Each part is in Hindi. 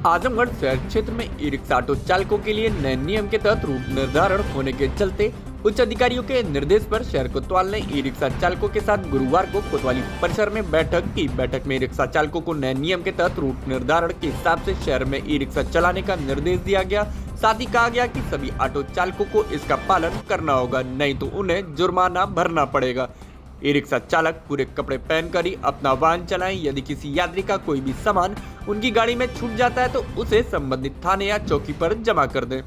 आजमगढ़ शहर क्षेत्र में ई रिक्शा ऑटो चालकों के लिए नए नियम के तहत रूट निर्धारण होने के चलते उच्च अधिकारियों के निर्देश पर शहर कोतवाल ने ई रिक्शा चालकों के साथ गुरुवार को कोतवाली परिसर में बैठक की। बैठक में ई रिक्शा चालकों को नए नियम के तहत रूट निर्धारण के हिसाब से शहर में ई रिक्शा चलाने का निर्देश दिया गया। साथ ही कहा गया कि सभी ऑटो चालकों को इसका पालन करना होगा, नहीं तो उन्हें जुर्माना भरना पड़ेगा। ई रिक्शा चालक पूरे कपड़े पहनकर ही अपना वाहन चलाएं। यदि किसी यात्री का कोई भी सामान उनकी गाड़ी में छूट जाता है तो उसे संबंधित थाने या चौकी पर जमा कर दें।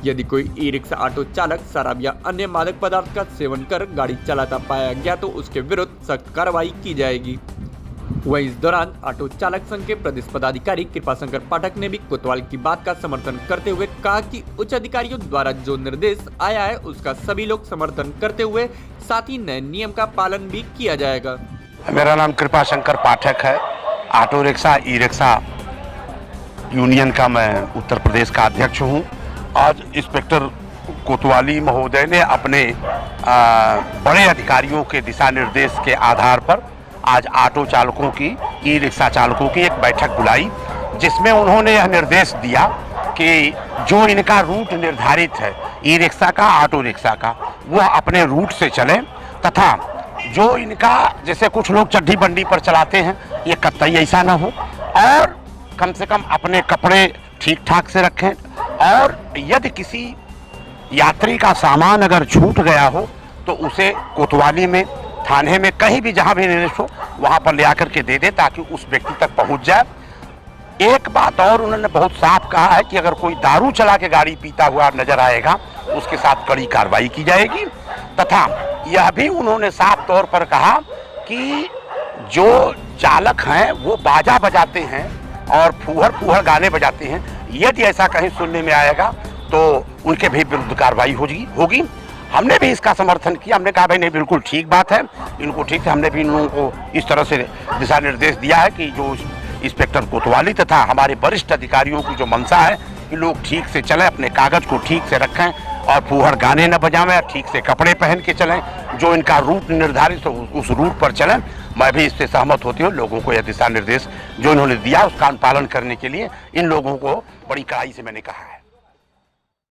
यदि कोई ई रिक्शा ऑटो चालक शराब या अन्य मादक पदार्थ का सेवन कर गाड़ी चलाता पाया गया तो उसके विरुद्ध सख्त कार्रवाई की जाएगी। वहीं इस दौरान ऑटो चालक संघ के प्रदेश पदाधिकारी कृपाशंकर पाठक ने भी कोतवाल की बात का समर्थन करते हुए कहा कि उच्च अधिकारियों द्वारा जो निर्देश आया है उसका सभी लोग समर्थन करते हुए साथ ही नए नियम का पालन भी किया जाएगा। मेरा नाम कृपाशंकर पाठक है। Auto rickshaw e rickshaw union का मैं उत्तर प्रदेश का अध्यक्ष हूँ। आज इंस्पेक्टर कोतवाली महोदय ने अपने बड़े अधिकारियों के दिशा निर्देश के आधार पर आज ऑटो चालकों की, ई रिक्शा चालकों की एक बैठक बुलाई, जिसमें उन्होंने यह निर्देश दिया कि जो इनका रूट निर्धारित है ई रिक्शा का, ऑटो रिक्शा का, वह अपने रूट से चलें तथा जो इनका, जैसे कुछ लोग चड्डी बंडी पर चलाते हैं, ये कतई ऐसा ना हो और कम से कम अपने कपड़े ठीक ठाक से रखें। और यदि किसी यात्री का सामान अगर छूट गया हो तो उसे कोतवाली में, थाने में, कहीं भी जहां भी निर्देश हो वहां पर ले आकर के दे दे ताकि उस व्यक्ति तक पहुंच जाए। एक बात और उन्होंने बहुत साफ कहा है कि अगर कोई दारू चला के गाड़ी पीता हुआ नजर आएगा उसके साथ कड़ी कार्रवाई की जाएगी। तथा यह भी उन्होंने साफ तौर पर कहा कि जो चालक हैं वो बाजा बजाते हैं और फूहड़ गाने बजाते हैं, यदि ऐसा कहीं सुनने में आएगा तो उनके भी विरुद्ध कार्रवाई होगी। हमने भी इसका समर्थन किया। हमने कहा भाई नहीं, बिल्कुल ठीक बात है, इनको ठीक है। हमने भी इन लोगों को इस तरह से दिशा निर्देश दिया है कि जो इंस्पेक्टर कोतवाली तथा हमारे वरिष्ठ अधिकारियों की जो मंशा है कि लोग ठीक से चलें, अपने कागज को ठीक से रखें और फूहड़ गाने न बजावें, ठीक से कपड़े पहन के चलें, जो इनका रूट निर्धारित हो उस रूट पर चलें। मैं भी इससे सहमत होती हूँ। लोगों को यह दिशा निर्देश जो इन्होंने दिया उसका अनुपालन करने के लिए इन लोगों को बड़ी कड़ाई से मैंने कहा है।